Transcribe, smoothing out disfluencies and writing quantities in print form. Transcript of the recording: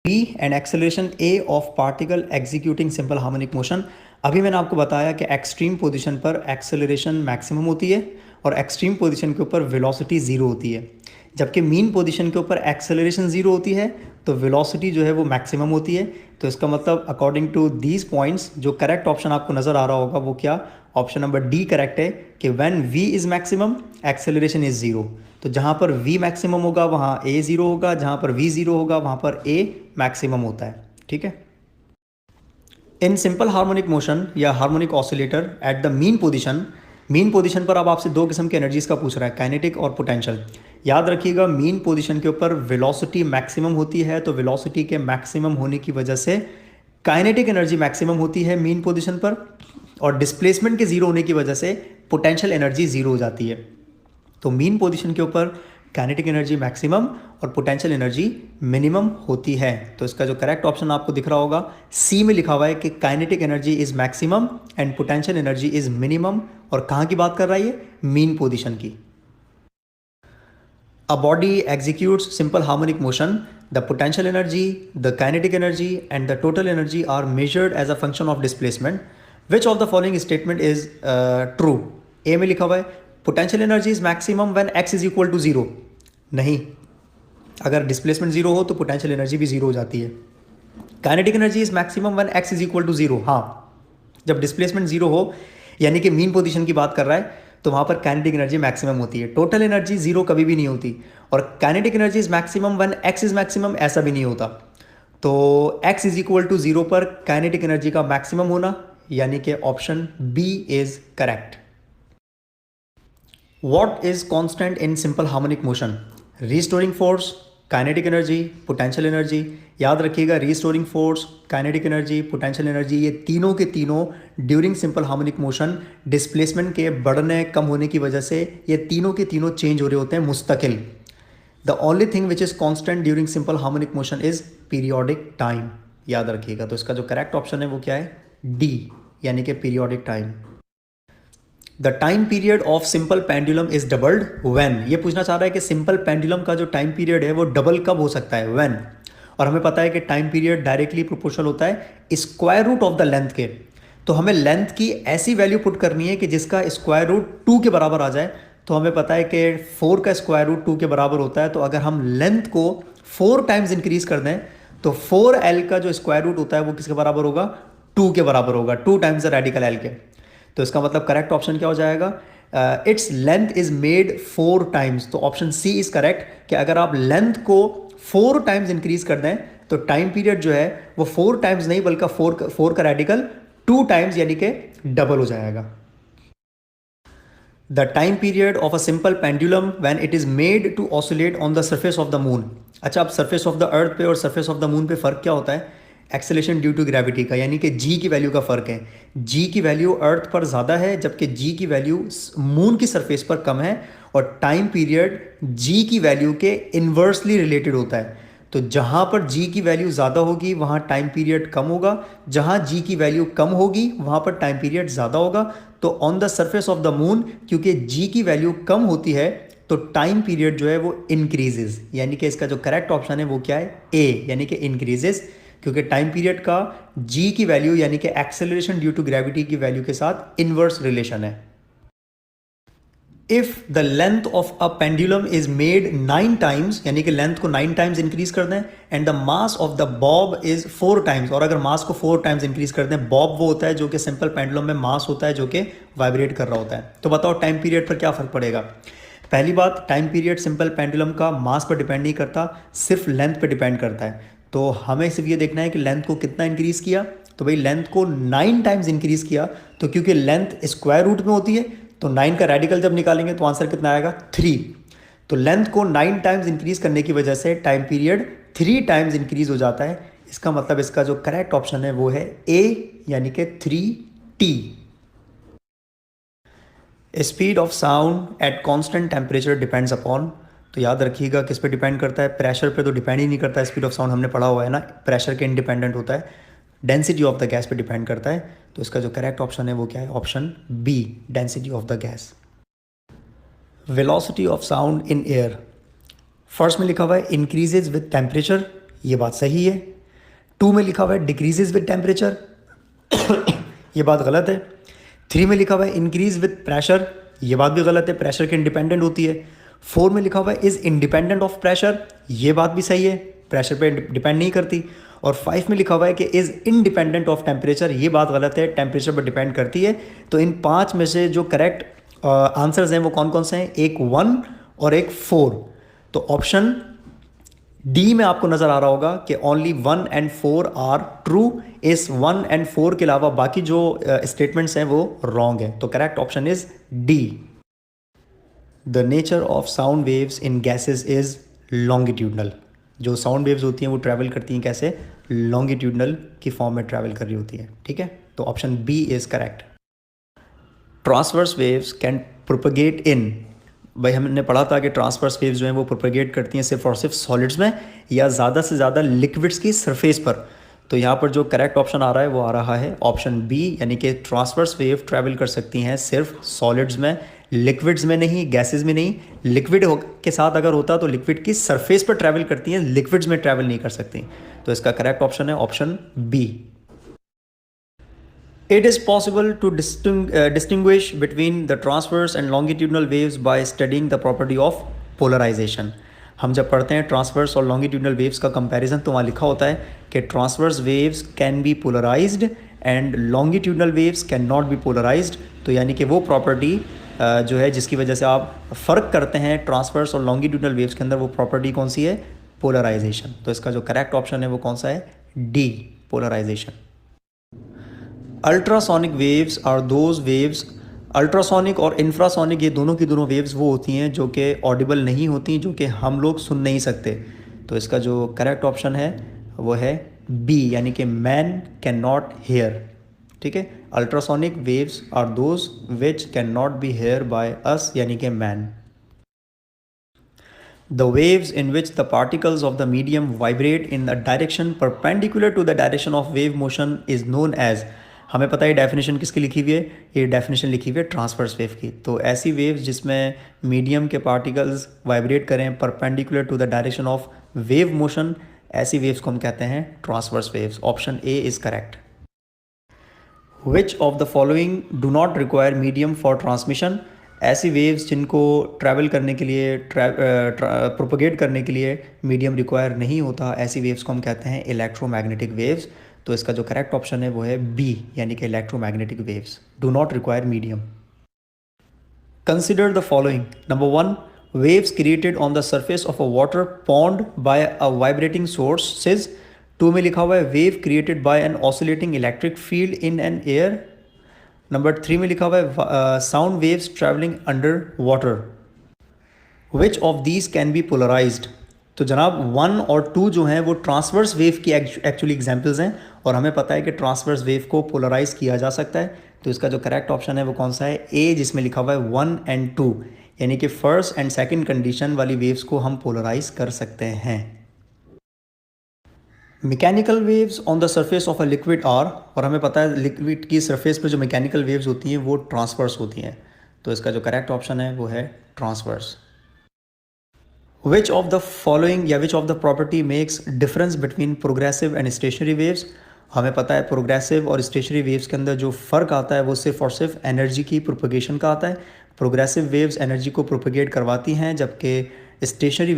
v and acceleration a of particle executing simple harmonic motion. अभी मैंने आपको बताया कि एक्सट्रीम पोजीशन पर एक्सेलरेशन मैक्सिमम होती है और एक्सट्रीम पोजीशन के ऊपर वेलोसिटी ज़ीरो होती है, जबकि मीन पोजीशन के ऊपर एक्सेलरेशन ज़ीरो होती है तो वेलोसिटी जो है वो मैक्सिमम होती है। तो इसका मतलब अकॉर्डिंग टू दीज पॉइंट्स जो करेक्ट ऑप्शन आपको नज़र आ रहा होगा वो क्या, ऑप्शन नंबर डी करेक्ट है कि when v is maximum acceleration is zero. तो जहाँ पर v मैक्सिमम होगा वहाँ a ज़ीरो होगा, जहाँ पर v ज़ीरो होगा वहाँ पर a मैक्सिमम होता है। ठीक है। इन सिंपल हार्मोनिक मोशन या harmonic oscillator at the mean position पर अब आपसे दो किस्म की एनर्जीज का पूछ रहा है, काइनेटिक और पोटेंशियल। याद रखिएगा मीन पोजीशन के ऊपर वेलोसिटी मैक्सिमम होती है, तो वेलोसिटी के मैक्सिमम होने की वजह से काइनेटिक एनर्जी मैक्सिमम होती है मीन पोजीशन पर, और डिस्प्लेसमेंट के जीरो होने की वजह से पोटेंशियल एनर्जी जीरो हो जाती है। तो मीन पोजीशन के ऊपर काइनेटिक एनर्जी मैक्सिमम और पोटेंशियल एनर्जी मिनिमम होती है। तो इसका जो करेक्ट ऑप्शन आपको दिख रहा होगा सी में लिखा हुआ है कि kinetic energy is maximum and potential energy is minimum. और कहाँ की बात कर रहा है ये, मीन पोजीशन की। A body executes simple harmonic motion. The potential energy, the kinetic energy, and the total energy are measured as a function of displacement. Which of the following statement is true? A में लिखा हुआ है potential energy is maximum when x is equal to zero. नहीं, अगर displacement zero हो तो potential energy भी zero हो जाती है। Kinetic energy is maximum when x is equal to zero. हाँ, जब displacement zero हो यानी कि मीन पोजीशन की बात कर रहा है तो वहाँ पर काइनेटिक एनर्जी मैक्सिमम होती है। टोटल एनर्जी जीरो कभी भी नहीं होती, और kinetic energy is maximum when X is maximum ऐसा भी नहीं होता। तो X is equal to zero पर काइनेटिक एनर्जी का मैक्सिमम होना, यानी कि option B is correct. What is constant in simple harmonic motion? Restoring force, kinetic energy, potential energy. याद रखिएगा restoring force, kinetic energy, potential energy, ये तीनों के तीनों during simple harmonic motion displacement के बढ़ने कम होने की वजह से ये तीनों के तीनों चेंज हो रहे होते हैं मुस्तकिल। The only thing which is constant during simple harmonic motion is periodic time. याद रखिएगा। तो इसका जो करेक्ट ऑप्शन है वो क्या है, डी, यानी कि periodic time. The time period of simple pendulum is doubled when. ये पूछना चाह रहा है कि सिंपल पेंडुलम का जो टाइम पीरियड है वो डबल कब हो सकता है, व्हेन। और हमें पता है कि टाइम पीरियड डायरेक्टली प्रोपोर्शनल होता है square root of the length के। तो हमें लेंथ की ऐसी वैल्यू पुट करनी है कि जिसका स्क्वायर रूट 2 के बराबर आ जाए। तो हमें पता है कि 4 का स्क्वायर रूट 2 के बराबर होता है। तो अगर हम लेंथ को 4 टाइम्स इंक्रीज कर दें तो 4l का जो स्क्वायर रूट होता है वो किसके बराबर होगा, 2 के बराबर होगा, 2 टाइम्स द रेडिकल l के। तो इसका मतलब करेक्ट ऑप्शन क्या हो जाएगा, its length is made 4 times. तो ऑप्शन सी इज करेक्ट कि अगर आप लेंथ को 4 टाइम्स इंक्रीज कर दें तो टाइम पीरियड जो है वो 4 टाइम्स नहीं बल्कि 4 का रेडिकल 2 टाइम्स यानी कि डबल हो जाएगा। The time period of a simple pendulum when it is made to oscillate on the surface of the moon. अच्छा, अब सरफेस ऑफ द अर्थ पे और सरफेस ऑफ द मून पे फर्क क्या होता है, एक्सेलेरेशन ड्यू टू ग्रेविटी का, यानी कि जी की वैल्यू का फ़र्क है। जी की वैल्यू अर्थ पर ज़्यादा है जबकि जी की वैल्यू मून की सरफेस पर कम है, और टाइम पीरियड जी की वैल्यू के इन्वर्सली रिलेटेड होता है। तो जहाँ पर जी की वैल्यू ज़्यादा होगी वहाँ टाइम पीरियड कम होगा, जहाँ जी की वैल्यू कम होगी वहाँ पर टाइम पीरियड ज़्यादा होगा। तो on the surface of the moon क्योंकि जी की वैल्यू कम होती है तो टाइम पीरियड जो है वो इंक्रीजेज, यानी कि इसका जो करेक्ट ऑप्शन है वो क्या है, ए, यानी कि इंक्रीजेज। क्योंकि टाइम पीरियड का जी की वैल्यू यानी कि एक्सेलरेशन ड्यू टू ग्रेविटी की वैल्यू के साथ इनवर्स रिलेशन है। If the length of a pendulum is made 9 times, यानी कि लेंथ को 9 टाइम्स इंक्रीज कर दें, and the mass of the Bob is 4 times, और अगर मास को 4 टाइम्स इंक्रीज कर दें, बॉब वो होता है जो कि सिंपल पेंडुलम में मास होता है जो कि वाइब्रेट कर रहा होता है। तो बताओ टाइम पीरियड पर क्या फर्क पड़ेगा। पहली बात, टाइम पीरियड सिंपल पेंडुलम का मास पर डिपेंड नहीं करता, सिर्फ लेंथ पर डिपेंड करता है। तो हमें सिर्फ ये देखना है कि लेंथ को कितना इंक्रीज़ किया। तो भाई लेंथ को 9 टाइम्स इंक्रीज़ किया, तो क्योंकि लेंथ स्क्वायर रूट में होती है तो 9 का रेडिकल जब निकालेंगे तो आंसर कितना आएगा, 3। तो लेंथ को 9 टाइम्स इंक्रीज़ करने की वजह से टाइम पीरियड 3 टाइम्स इंक्रीज़ हो जाता है। इसका मतलब इसका जो करेक्ट ऑप्शन है वो है ए, यानी कि 3t। Speed of sound at constant temperature depends upon. तो याद रखिएगा किस पे डिपेंड करता है, प्रेशर पे तो डिपेंड ही नहीं करता है। स्पीड ऑफ साउंड हमने पढ़ा हुआ है ना, प्रेशर के इंडिपेंडेंट होता है। डेंसिटी ऑफ द गैस पे डिपेंड करता है। तो इसका जो करेक्ट ऑप्शन है वो क्या है, option B, density of the gas. Velocity of sound in air, first में लिखा हुआ है इंक्रीजेज विद टेम्परेचर, ये बात सही है। 2 में लिखा हुआ है डिक्रीजेज विद टेम्परेचर, ये बात गलत है। 3 में लिखा हुआ है इंक्रीज विद प्रेशर, ये बात भी गलत है, प्रेशर के इंडिपेंडेंट होती है। 4 में लिखा हुआ है इज़ इंडिपेंडेंट ऑफ प्रेशर, ये बात भी सही है, प्रेशर पे डिपेंड नहीं करती। और 5 में लिखा हुआ है कि इज़ इंडिपेंडेंट ऑफ टेम्परेचर, ये बात गलत है, टेम्परेचर पर डिपेंड करती है। तो इन 5 में से जो करेक्ट आंसर्स हैं वो कौन कौन से हैं, एक 1 और एक 4। तो ऑप्शन डी में आपको नजर आ रहा होगा कि ओनली 1 एंड 4 आर ट्रू। इस 1 एंड 4 के अलावा बाकी जो स्टेटमेंट्स हैं वो रॉन्ग है। तो correct option is D. The nature of sound waves in gases is longitudinal. जो साउंड वेव्स होती हैं वो ट्रैवल करती हैं कैसे, लॉन्गिट्यूडनल की फॉर्म में ट्रैवल कर रही होती है। ठीक है, तो option B is correct. Transverse waves can propagate in, भाई हमने पढ़ा था कि ट्रांसवर्स वेव्स जो हैं वो प्रोपगेट करती हैं सिर्फ और सिर्फ सॉलिड्स में या ज़्यादा से ज़्यादा लिक्विड्स की सरफेस पर। तो यहाँ पर जो करेक्ट ऑप्शन आ रहा है वो आ रहा है ऑप्शन बी, यानी कि ट्रांसवर्स वेव ट्रैवल कर सकती हैं सिर्फ सॉलिड्स में, लिक्विड्स में नहीं, गैसेस में नहीं। लिक्विड के साथ अगर होता तो लिक्विड की सरफेस पर ट्रैवल करती हैं, लिक्विड्स में ट्रैवल नहीं कर सकती। तो इसका करेक्ट ऑप्शन है option B. It is possible to distinguish between the transverse and longitudinal waves by studying the property of polarization. हम जब पढ़ते हैं ट्रांसवर्स और लॉन्गिट्यूडनल वेव्स का कंपैरिजन तो वहाँ लिखा होता है कि transverse waves can be polarised and longitudinal waves can not be polarised. तो यानी कि वो प्रॉपर्टी जो है जिसकी वजह से आप फ़र्क करते हैं ट्रांसवर्स और लॉन्गिट्यूडनल वेव्स के अंदर, वो प्रॉपर्टी कौन सी है, पोलराइजेशन। तो इसका जो करेक्ट ऑप्शन है वो कौन सा है, D, polarisation. Ultrasonic waves are those waves, ultrasonic और इंफ्रासोनिक ये दोनों की दोनों वेव्स वो होती हैं जो कि ऑडिबल नहीं होती, जो कि हम लोग सुन नहीं सकते। तो इसका जो करेक्ट ऑप्शन है वो है बी, यानी कि मैन कैन नॉट हेयर। ठीक है, ultrasonic waves are those which can not be hear by us, यानी कि man. The waves in which the particles of the medium vibrate in a direction perpendicular to the direction of wave motion is known as, हमें पता है definition किसकी लिखी हुई है, ये डेफिनेशन लिखी हुई है ट्रांसवर्स वेव की। तो ऐसी वेव्स जिसमें मीडियम के पार्टिकल्स वाइब्रेट करें perpendicular to the direction of wave motion, ऐसी वेव्स को हम कहते हैं transverse waves. Option A is correct. Which of the following do not require medium for transmission, ऐसी वेव्स जिनको ट्रैवल करने के लिए, प्रोपगेट करने के लिए मीडियम रिक्वायर नहीं होता, ऐसी वेव्स को हम कहते हैं इलेक्ट्रोमैग्नेटिक वेव्स। तो इसका जो करेक्ट ऑप्शन है वो है बी, यानी कि electromagnetic waves do not require medium. Consider the following. Number 1, waves created on the surface of a water pond by a vibrating sources. 2 में लिखा हुआ है wave created by an oscillating electric field in an air. Number 3 में लिखा हुआ है sound waves travelling under water. Which of these can be polarised. तो जनाब 1 और 2 जो हैं वो ट्रांसवर्स वेव की एक्चुअली एग्जांपल्स हैं, और हमें पता है कि ट्रांसवर्स वेव को पोलराइज किया जा सकता है। तो इसका जो करेक्ट ऑप्शन है वो कौन सा है, ए, जिसमें लिखा हुआ है 1 एंड 2, यानी कि फर्स्ट एंड सेकंड कंडीशन वाली वेव्स को हम पोलराइज कर सकते हैं। Mechanical waves on the surface of a liquid are, और हमें पता है लिक्विड की सरफेस पर जो मैकेनिकल वेव्स होती हैं वो ट्रांसवर्स होती हैं। तो इसका जो करेक्ट ऑप्शन है वो है transverse. Which of the following या which of the property makes difference between progressive and stationary waves. हमें पता है प्रोग्रेसिव और स्टेशनरी वेव्स के अंदर जो फ़र्क आता है वो सिर्फ और सिर्फ एनर्जी की प्रोपगेशन का आता है। प्रोग्रेसिव वेव्स एनर्जी को प्रोपगेट करवाती हैं, जबकि स्टेशनरी